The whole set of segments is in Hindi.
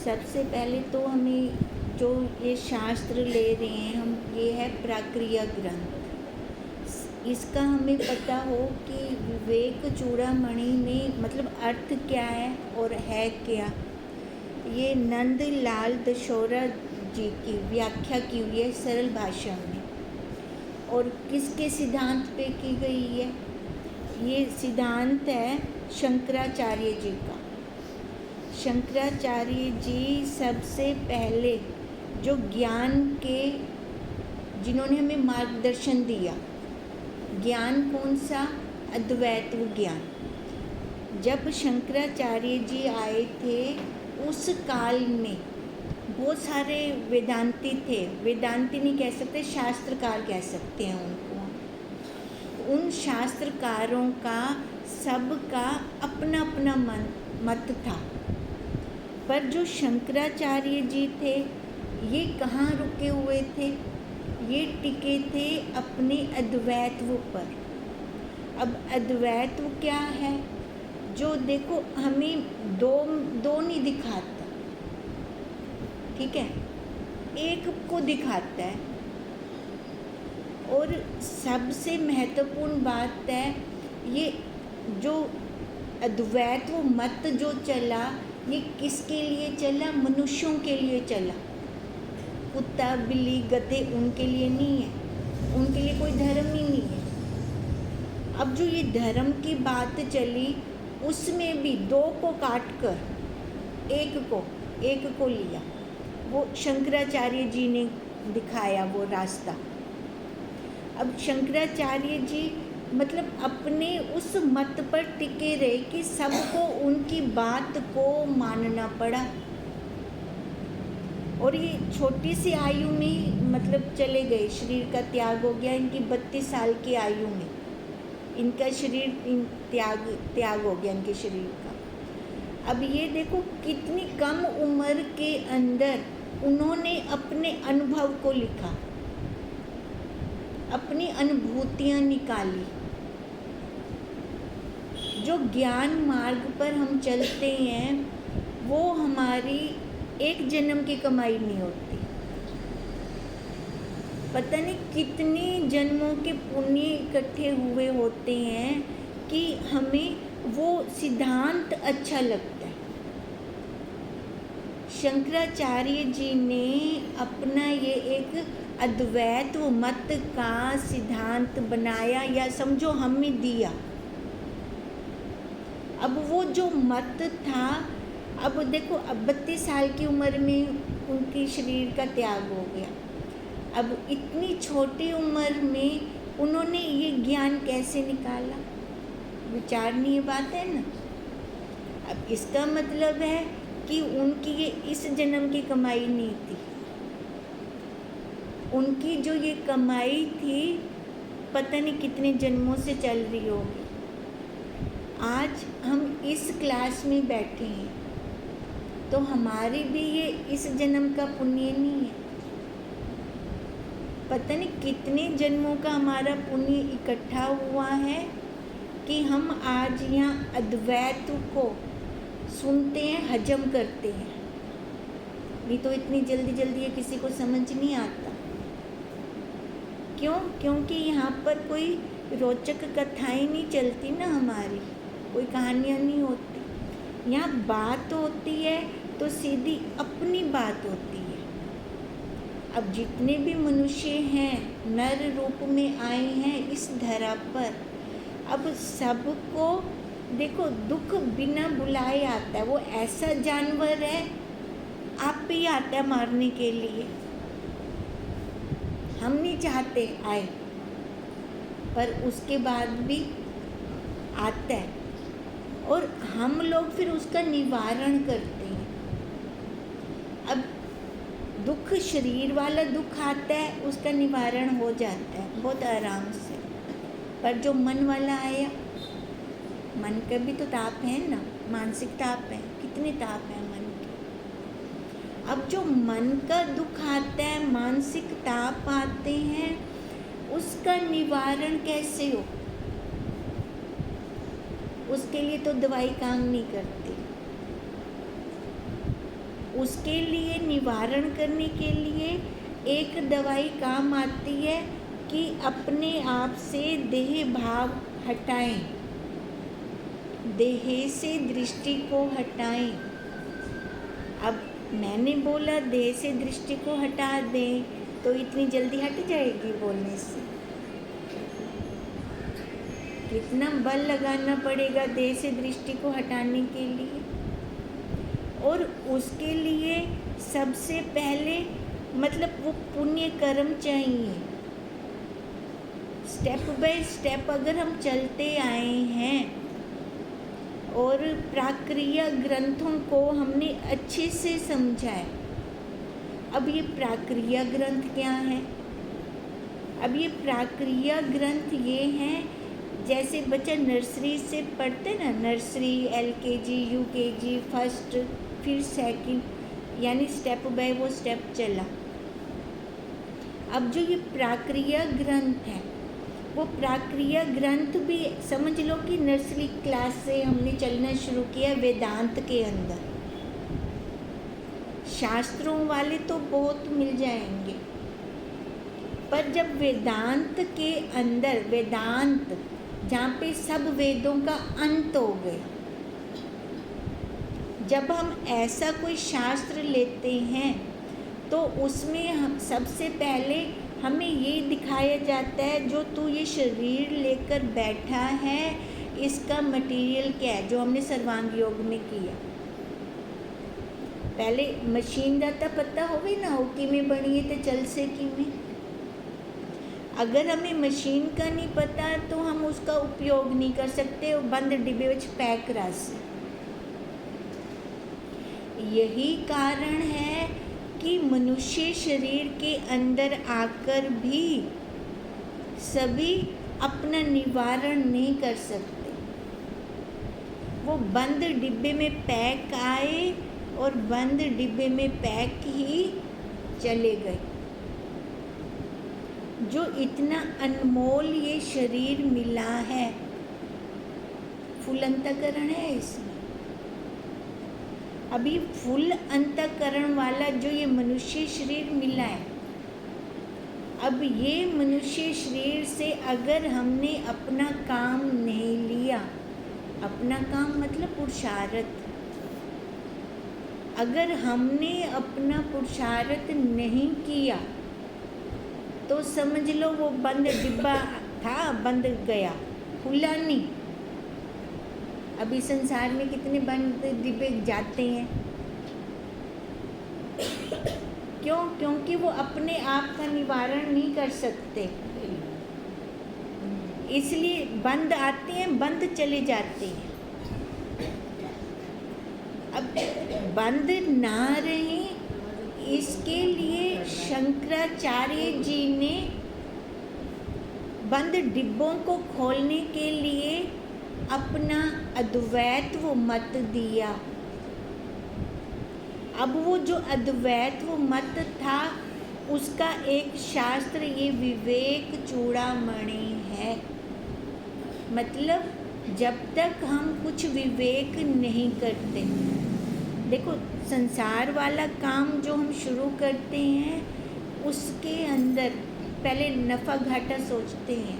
सबसे पहले तो हमें जो ये शास्त्र ले रहे हैं हम, ये है प्राक्रिया ग्रंथ। इसका हमें पता हो कि विवेक चूड़ामणि में मतलब अर्थ क्या है और है क्या। ये नंद लाल दशौरा जी की व्याख्या की हुई है सरल भाषा में, और किसके सिद्धांत पे की गई है? ये सिद्धांत है शंकराचार्य जी का। शंकराचार्य जी सबसे पहले जो ज्ञान के, जिन्होंने हमें मार्गदर्शन दिया। ज्ञान कौन सा? अद्वैत ज्ञान। जब शंकराचार्य जी आए थे उस काल में बहुत सारे वेदांती थे, वेदांती नहीं कह सकते, शास्त्रकार कह सकते हैं उनको। उन शास्त्रकारों का सबका अपना अपना मत था, पर जो शंकराचार्य जी थे ये कहाँ रुके हुए थे? ये टिके थे अपने अद्वैत्व पर। अब अद्वैत्व क्या है? जो देखो हमें दो नहीं दिखाता, ठीक है, एक को दिखाता है। और सबसे महत्वपूर्ण बात है ये जो अद्वैत्व मत जो चला, ये किसके लिए चला? मनुष्यों के लिए चला। कुत्ता बिल्ली गधे उनके लिए नहीं है, उनके लिए कोई धर्म ही नहीं है। अब जो ये धर्म की बात चली उसमें भी दो को काट कर एक को लिया। वो शंकराचार्य जी ने दिखाया वो रास्ता। अब शंकराचार्य जी मतलब अपने उस मत पर टिके रहे कि सबको उनकी बात को मानना पड़ा। और ये छोटी सी आयु में मतलब चले गए, शरीर का त्याग हो गया। इनकी 32 साल की आयु में इनका शरीर त्याग हो गया इनके शरीर का। अब ये देखो कितनी कम उम्र के अंदर उन्होंने अपने अनुभव को लिखा, अपनी अनुभूतियाँ निकाली। जो ज्ञान मार्ग पर हम चलते हैं वो हमारी एक जन्म की कमाई नहीं होती, पता नहीं कितने जन्मों के पुण्य इकट्ठे हुए होते हैं कि हमें वो सिद्धांत अच्छा लगता है। शंकराचार्य जी ने अपना ये एक अद्वैत मत का सिद्धांत बनाया, या समझो हमें दिया। अब वो जो मत था, अब देखो अब 32 साल की उम्र में उनकी शरीर का त्याग हो गया। अब इतनी छोटी उम्र में उन्होंने ये ज्ञान कैसे निकाला? विचारणीय बात है ना। अब इसका मतलब है कि उनकी ये इस जन्म की कमाई नहीं थी, उनकी जो ये कमाई थी पता नहीं कितने जन्मों से चल रही होगी। आज हम इस क्लास में बैठे हैं तो हमारी भी ये इस जन्म का पुण्य नहीं है, पता नहीं कितने जन्मों का हमारा पुण्य इकट्ठा हुआ है कि हम आज यहाँ अद्वैत को सुनते हैं, हजम करते हैं। नहीं तो इतनी जल्दी जल्दी ये किसी को समझ नहीं आता। क्यों? क्योंकि यहाँ पर कोई रोचक कथाएं नहीं चलती ना, हमारी कोई कहानियाँ नहीं होती। यहाँ बात होती है तो सीधी अपनी बात होती है। अब जितने भी मनुष्य हैं नर रूप में आए हैं इस धरा पर, अब सबको देखो दुख बिना बुलाए आता है। वो ऐसा जानवर है, आप भी आता है मारने के लिए। हम नहीं चाहते आए, पर उसके बाद भी आता है, और हम लोग फिर उसका निवारण करते हैं। अब दुख, शरीर वाला दुख आता है, उसका निवारण हो जाता है बहुत आराम से। पर जो मन वाला आया, मन का भी तो ताप है ना, मानसिक ताप है, कितने ताप है मन के। अब जो मन का दुख आता है, मानसिक ताप आते हैं, उसका निवारण कैसे हो? उसके लिए तो दवाई काम नहीं करती। उसके लिए निवारण करने के लिए एक दवाई काम आती है कि अपने आप से देह भाव हटाएं, देह से दृष्टि को हटाएं। अब मैंने बोला देह से दृष्टि को हटा दें, तो इतनी जल्दी हट जाएगी बोलने से? कितना बल लगाना पड़ेगा देह से दृष्टि को हटाने के लिए। और उसके लिए सबसे पहले मतलब वो पुण्य कर्म चाहिए। स्टेप बाय स्टेप अगर हम चलते आए हैं और प्राक्रिया ग्रंथों को हमने अच्छे से समझा है। अब ये प्राक्रिया ग्रंथ क्या है? अब ये प्राक्रिया ग्रंथ ये हैं, जैसे बच्चा नर्सरी से पढ़ते ना, नर्सरी, LKG, UKG, फर्स्ट, फिर सेकंड, यानी स्टेप बाय वो स्टेप चला। अब जो ये प्राक्रिया ग्रंथ है, वो प्राक्रिया ग्रंथ भी समझ लो कि नर्सरी क्लास से हमने चलना शुरू किया वेदांत के अंदर। शास्त्रों वाले तो बहुत मिल जाएंगे, पर जब वेदांत के अंदर, वेदांत जहाँ पे सब वेदों का अंत हो गया, जब हम ऐसा कोई शास्त्र लेते हैं तो उसमें हम सबसे पहले हमें ये दिखाया जाता है, जो तू ये शरीर लेकर बैठा है इसका मटेरियल क्या है, जो हमने सर्वांग योग में किया। पहले मशीन का तो पता होवे ना, हो किमें बनी है तो चल से किमें। अगर हमें मशीन का नहीं पता तो हम उसका उपयोग नहीं कर सकते, और बंद डिब्बे में पैक रस। यही कारण है कि मनुष्य शरीर के अंदर आकर भी सभी अपना निवारण नहीं कर सकते। वो बंद डिब्बे में पैक आए और बंद डिब्बे में पैक ही चले गए। जो इतना अनमोल ये शरीर मिला है, फुल अंतःकरण है इसमें। अभी फुल अंतःकरण वाला जो ये मनुष्य शरीर मिला है, अब ये मनुष्य शरीर से अगर हमने अपना काम नहीं लिया, अपना काम मतलब पुरुषार्थ, अगर हमने अपना पुरुषार्थ नहीं किया तो समझ लो वो बंद डिब्बा था, बंद गया, खुला नहीं। अभी संसार में कितने बंद डिब्बे जाते हैं, क्यों? क्योंकि वो अपने आप का निवारण नहीं कर सकते, इसलिए बंद आते हैं, बंद चले जाते हैं। अब बंद ना रहे इसके लिए शंकराचार्य जी ने बंद डिब्बों को खोलने के लिए अपना अद्वैत वो मत दिया। अब वो जो अद्वैत वो मत था, उसका एक शास्त्र ये विवेक चूड़ामणि है। मतलब जब तक हम कुछ विवेक नहीं करते, देखो संसार वाला काम जो हम शुरू करते हैं उसके अंदर पहले नफ़ा घाटा सोचते हैं,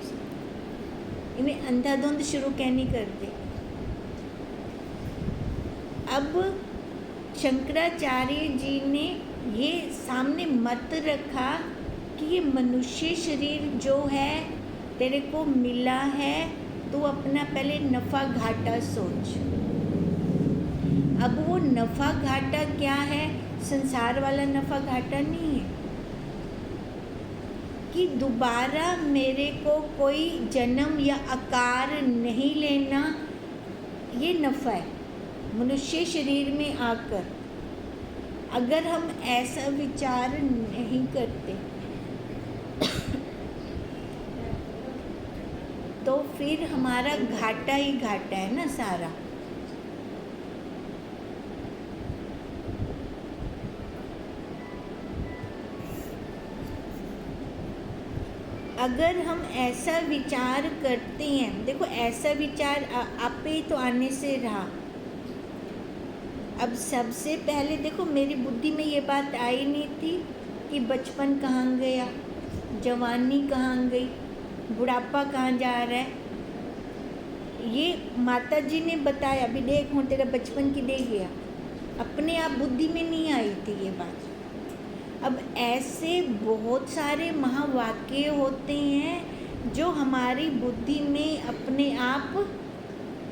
इन्हें अंधाधुंध शुरू क्या नहीं करते। अब शंकराचार्य जी ने ये सामने मत रखा कि ये मनुष्य शरीर जो है तेरे को मिला है, तू अपना पहले नफ़ा घाटा सोच। अब वो नफ़ा घाटा क्या है? संसार वाला नफ़ा घाटा नहीं है कि दोबारा मेरे को कोई जन्म या आकार नहीं लेना, ये नफ़ा है मनुष्य शरीर में आकर। अगर हम ऐसा विचार नहीं करते तो फिर हमारा घाटा ही घाटा है ना सारा। अगर हम ऐसा विचार करते हैं, देखो ऐसा विचार आप ही तो आने से रहा अब सबसे पहले देखो, मेरी बुद्धि में ये बात आई नहीं थी कि बचपन कहाँ गया, जवानी कहाँ गई, बुढ़ापा कहाँ जा रहा है। ये माता जी ने बताया, अभी देख हूँ तेरा बचपन की दे गया, अपने आप बुद्धि में नहीं आई थी ये बात। अब ऐसे बहुत सारे महावाक्य होते हैं जो हमारी बुद्धि में अपने आप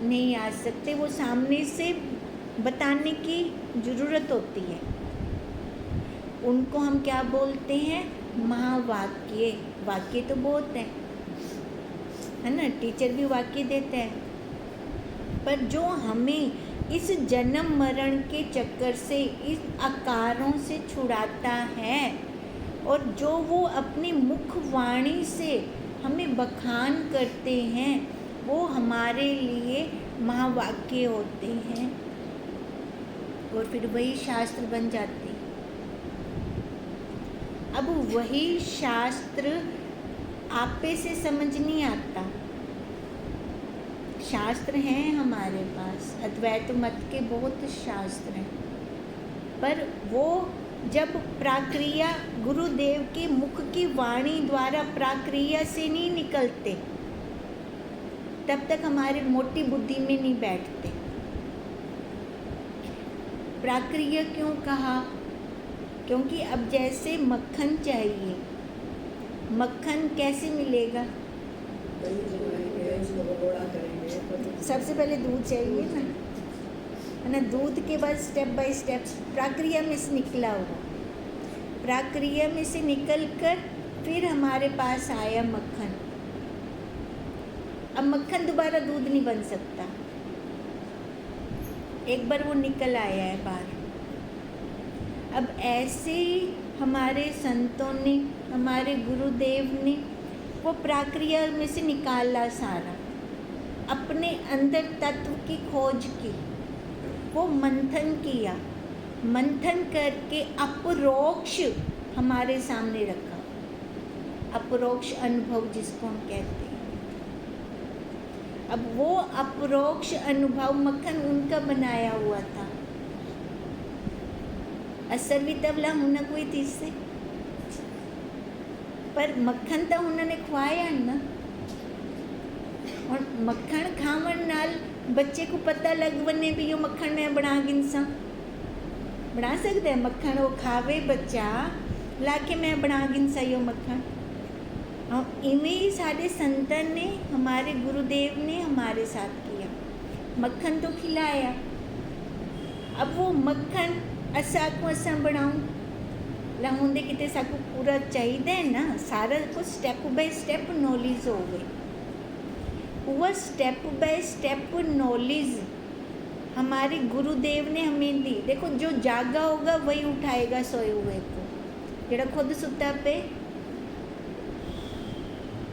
नहीं आ सकते, वो सामने से बताने की ज़रूरत होती है। उनको हम क्या बोलते हैं? महावाक्य। वाक्य तो बहुत है ना, टीचर भी वाक्य देते हैं, पर जो हमें इस जन्म मरण के चक्कर से, इस आकारों से छुड़ाता है और जो वो अपनी मुख वाणी से हमें बखान करते हैं, वो हमारे लिए महावाक्य होते हैं और फिर वही शास्त्र बन जाते हैं। अब वही शास्त्र आपे से समझ नहीं आता। शास्त्र हैं हमारे पास, अद्वैत मत के बहुत शास्त्र हैं, पर वो जब प्राक्रिया गुरुदेव के मुख की वाणी द्वारा प्राक्रिया से नहीं निकलते, तब तक हमारे मोटी बुद्धि में नहीं बैठते। प्राक्रिया क्यों कहा? क्योंकि अब जैसे मक्खन चाहिए, मक्खन कैसे मिलेगा? सबसे पहले दूध चाहिए ना, है ना। दूध के बाद स्टेप बाय स्टेप प्रक्रिया में से निकला हुआ, प्रक्रिया में से निकल कर फिर हमारे पास आया मक्खन। अब मक्खन दोबारा दूध नहीं बन सकता, एक बार वो निकल आया है बाहर। अब ऐसे ही हमारे संतों ने, हमारे गुरुदेव ने वो प्रक्रिया में से निकाला सारा, अपने अंदर तत्व की खोज की, वो मंथन किया, मंथन करके अपरोक्ष हमारे सामने रखा। अपरोक्ष अनुभव जिसको हम कहते हैं। अब वो अपरोक्ष अनुभव मक्खन उनका बनाया हुआ था, असर तबला होना कोई थी से, पर मक्खन तो उन्होंने खवाया ना। और मक्खन खावन नाल बच्चे को पता लग बने भी यो मक्खन मैं बना गिनसा, बना सकते हैं मक्खन, वो खावे बच्चा लाके मैं बना गिनसा यो मक्खन। और इवें ही सारे संतन ने, हमारे गुरुदेव ने हमारे साथ किया, मक्खन तो खिलाया। अब वो मक्खन असा को असा बनाऊं लाऊंदे किते साकू पूरा चाहिए ना, सारा कुछ स्टेप बाय स्टेप नॉलेज हो गई। वह स्टेप बाय स्टेप नॉलेज हमारे गुरुदेव ने हमें दी। देखो, जो जागा होगा वही उठाएगा सोए हुए को, जेड़ा खुद सुता पे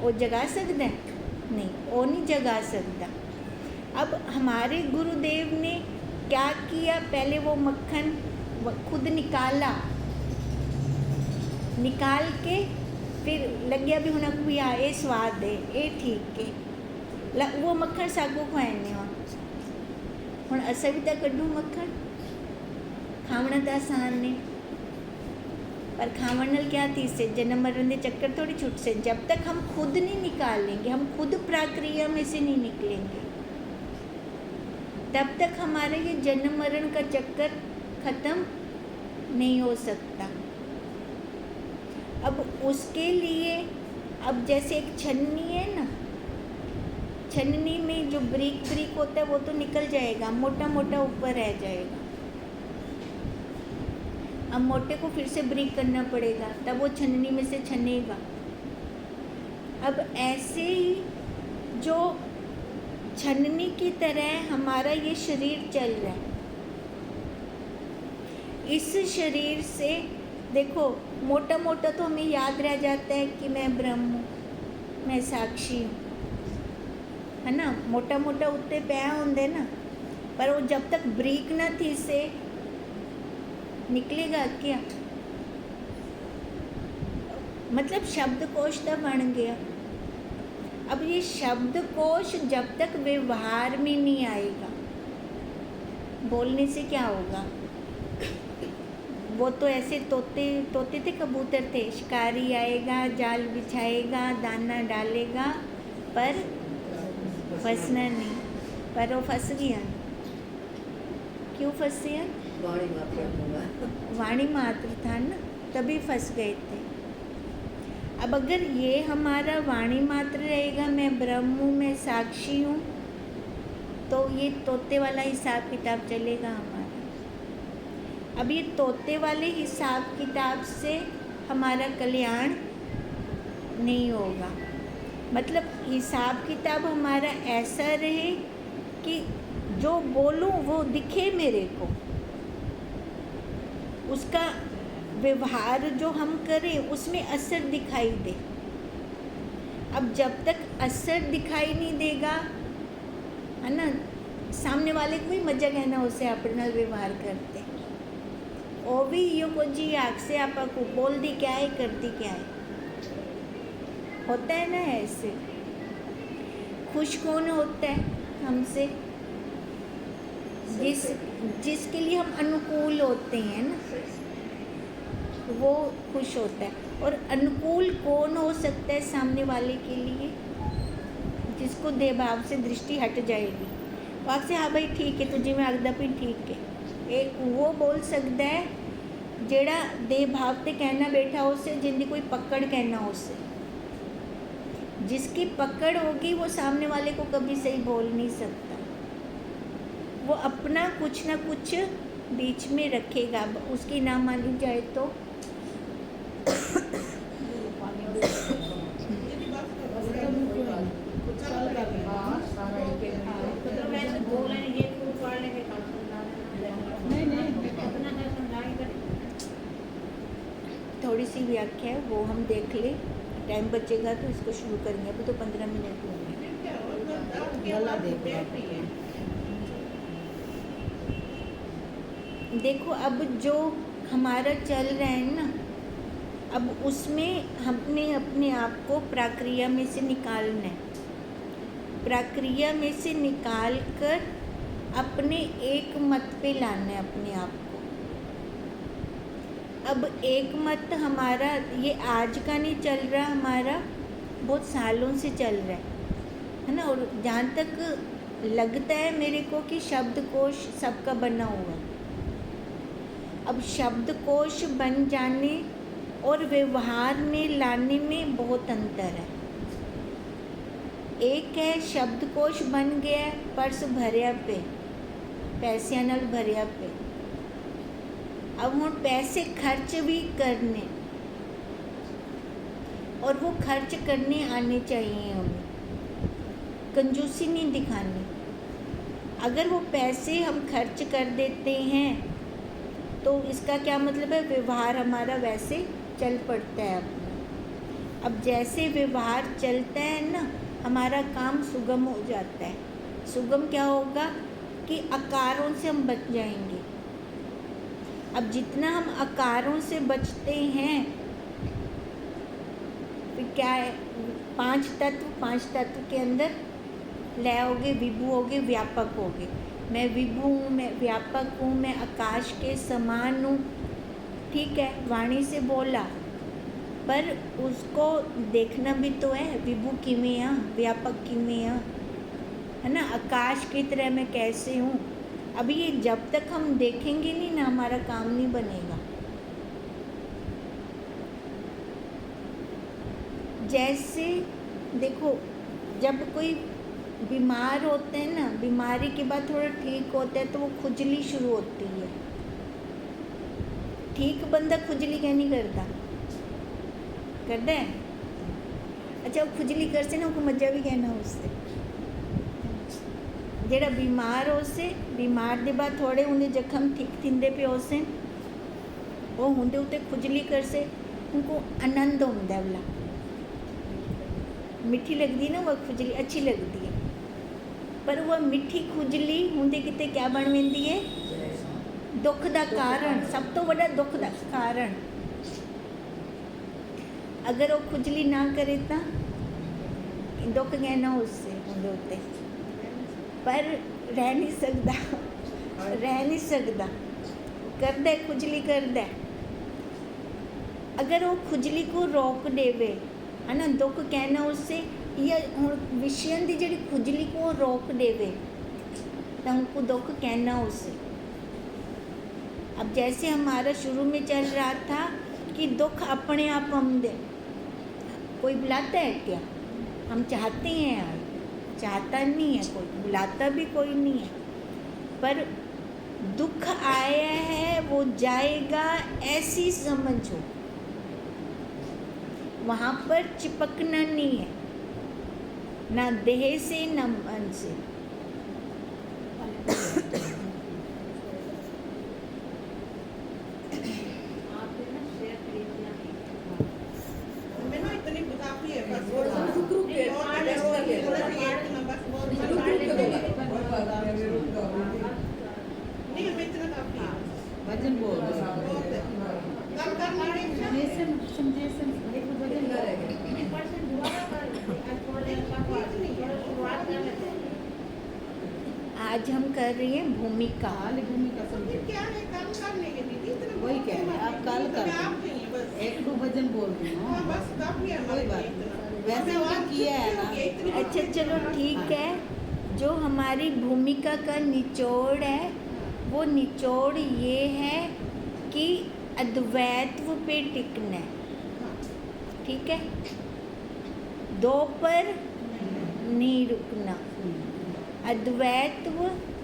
वो जगा सकता है? नहीं, वो नहीं जगा सकता। अब हमारे गुरुदेव ने क्या किया? पहले वो मक्खन खुद निकाला, निकाल के फिर लग गया भी होना कोई ये स्वाद है, ये ठीक है, वो मक्खन सागो खुआने हूँ असा भी तो कड्डू मक्खन, खावना तो आसान ने, पर खावन नाल क्या थी से जन्म मरण के चक्कर थोड़ी छुट से। जब तक हम खुद नहीं निकालेंगे, हम खुद प्रक्रिया में से नहीं निकलेंगे, तब तक हमारे ये जन्म मरण का चक्कर खत्म नहीं हो सकता। अब उसके लिए, अब जैसे एक छन्नी है ना, छन्नी में जो ब्रिक ब्रिक होता है वो तो निकल जाएगा, मोटा मोटा ऊपर रह जाएगा। अब मोटे को फिर से ब्रिक करना पड़ेगा, तब वो छन्नी में से छनेगा। अब ऐसे ही जो छन्नी की तरह हमारा ये शरीर चल रहा है, इस शरीर से देखो मोटा मोटा तो हमें याद रह जाता है कि मैं ब्रह्म हूँ, मैं साक्षी हूँ, है ना। मोटा मोटा उत्ते पै होंगे ना, पर वो जब तक ब्रीक ना थी से निकलेगा क्या? मतलब शब्दकोश तो बन गया। अब ये शब्दकोश जब तक व्यवहार में नहीं आएगा, बोलने से क्या होगा? वो तो ऐसे तोते थे, कबूतर थे, शिकारी आएगा, जाल बिछाएगा, दाना डालेगा, पर फंसना नहीं। पर वो फंस गया। क्यों फंस गया? वाणी मात्र था ना, तभी फंस गए थे। अब अगर ये हमारा वाणी मात्र रहेगा, मैं ब्रह्म हूँ, मैं साक्षी हूँ, तो ये तोते वाला हिसाब किताब चलेगा हमारा। अब ये तोते वाले हिसाब किताब से हमारा कल्याण नहीं होगा। मतलब हिसाब किताब हमारा ऐसा रहे कि जो बोलूँ वो दिखे मेरे को, उसका व्यवहार जो हम करें उसमें असर दिखाई दे। अब जब तक असर दिखाई नहीं देगा, है ना, सामने वाले को भी मजा कहना उससे अपना व्यवहार करते। ओ भी यो को जी आँख से आपा को बोल दी क्या है, करती क्या है, होता है ना ऐसे। खुश कौन होता है हमसे? जिसके लिए हम अनुकूल होते हैं ना, वो खुश होता है। और अनुकूल कौन हो सकता है सामने वाले के लिए? जिसको देह भाव से दृष्टि हट जाएगी, वहाँ से हाँ भाई ठीक है, तुझे मैं आगदा भी ठीक है, एक वो बोल सकता है जेड़ा देह भाव से कहना बैठा उससे, जिंदी कोई पकड़ कहना उससे। जिसकी पकड़ होगी वो सामने वाले को कभी सही बोल नहीं सकता। वो अपना कुछ ना कुछ बीच में रखेगा, उसकी ना मानी जाए तो। थोड़ी सी व्याख्या है वो हम देख लें, टाइम बचेगा तो इसको शुरू करेंगे। अभी तो 15 मिनट हुए हैं। देखो अब जो हमारा चल रहा है ना, अब उसमें हमने अपने आप को प्रक्रिया में से निकालना है। प्रक्रिया में से निकाल कर अपने एक मत पे लाना है अपने आप को। अब एक मत हमारा ये आज का नहीं चल रहा, हमारा बहुत सालों से चल रहा है ना। और जहाँ तक लगता है मेरे को कि शब्दकोश सबका बना हुआ है। अब शब्दकोश बन जाने और व्यवहार में लाने में बहुत अंतर है। एक है शब्दकोश बन गया, पर्स भरिया पे, पैसे नाल भरिया पे। अब हम पैसे खर्च भी करने, और वो खर्च करने आने चाहिए हमें, कंजूसी नहीं दिखानी। अगर वो पैसे हम खर्च कर देते हैं तो इसका क्या मतलब है? व्यवहार हमारा वैसे चल पड़ता है अपना। अब जैसे व्यवहार चलता है ना, हमारा काम सुगम हो जाता है। सुगम क्या होगा कि आकारों से हम बच जाएंगे। अब जितना हम आकारों से बचते हैं, फिर क्या है? पांच तत्व के अंदर लय होगे, विभु होगे, व्यापक होगे। मैं विभु हूँ, मैं व्यापक हूँ, मैं आकाश के समान हूँ। ठीक है, वाणी से बोला, पर उसको देखना भी तो है, विभु किमें है, व्यापक किमें है ना, आकाश की तरह मैं कैसे हूँ। अभी ये जब तक हम देखेंगे नहीं ना, हमारा काम नहीं बनेगा। जैसे देखो, जब कोई बीमार होते हैं ना, बीमारी के बाद थोड़ा ठीक होता है तो वो खुजली शुरू होती है। ठीक बंदा खुजली क्या नहीं करता? करता है? अच्छा, वो खुजली करते ना, उनको मजा भी कहना उससे। जेड़ा बीमार हो से, बीमार दे बाद थोड़े उन्हें जख्म ठीक थिंदे पे हो से, वो होंदे उते खुजली कर से, उनको आनंद होंदा है। वाला मिठी लगती ना वो खुजली, अच्छी लगती है। पर वह मिठी खुजली होंदे किते क्या बन वेंदी है? दुख दा कारण, सब तो बड़ा दुख दा कारण। अगर वो खुजली ना करे तो दुख कहना उससे होंदे उत्ते, पर रह नहीं सकता। रह नहीं सकता, करदा है खुजली करदा है। अगर वो खुजली को रोक देवे है ना, दुख कहना उससे, या हुण विषयन की जिहड़ी खुजली को रोक देवे तो उनको दुख कहना उससे। अब जैसे हमारा शुरू में चल रहा था कि दुख अपने आप हम दे, कोई बुलाता है क्या? हम चाहते हैं यार, चाहता नहीं है कोई, बुलाता भी कोई नहीं है, पर दुख आया है वो जाएगा ऐसी समझो, वहाँ पर चिपकना नहीं है, ना देह से ना मन से। भजन बोल आज हम कर रही हैं भूमिका। भूमिका समझे क्या है काम करने के दीदी, इतना वही कह रहे हैं, आप कल कर आप दो। नहीं बस एक दो भजन बोल रही हाँ, हूँ, बस काफी है कोई हमारे बात लिए इतना। नहीं। वैसे हमने किया है ना। अच्छा चलो ठीक है, जो हमारी भूमिका का निचोड़ है वो निचोड़ ये है कि अद्वैत्व पे टिकना है, ठीक है, दो पर नहीं रुकना। अद्वैत्व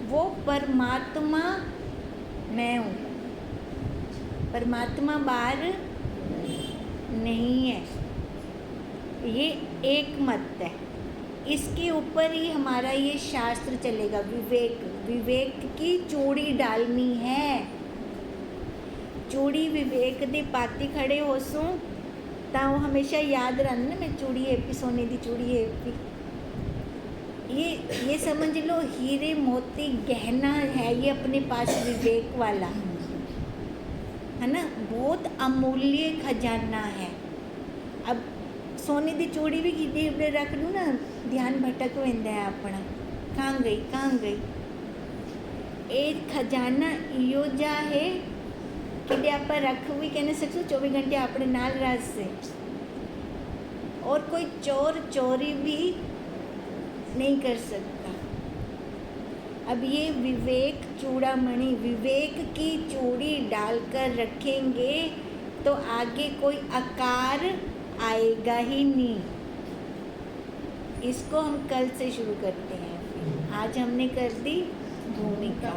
वो परमात्मा मैं हूँ, परमात्मा बाहर नहीं है, ये एक मत है। इसके ऊपर ही हमारा ये शास्त्र चलेगा। विवेक, विवेक की चूड़ी डालनी है, चूड़ी विवेक दे पाती खड़े हो सू तो वो हमेशा याद रहना ना, मैं चूड़ी एपी सोने दी चूड़ी एपी। ये समझ लो हीरे मोती गहना है ये अपने पास विवेक वाला, है ना, बहुत अमूल्य खजाना है। अब सोने की चूड़ी भी गिद्धी पे रख लूँ ना, ध्यान भटक वेंदा है अपना, कहाँ गई कहाँ गई। एक खजाना इो जा है कि आप रख भी कहने सकते 24 घंटे अपने नाल राज से, और कोई चोर चोरी भी नहीं कर सकता। अब ये विवेक चूड़ामणि, विवेक की चूड़ी डालकर रखेंगे तो आगे कोई आकार आएगा ही नहीं। इसको हम कल से शुरू करते हैं, आज हमने कर दी भूमिका।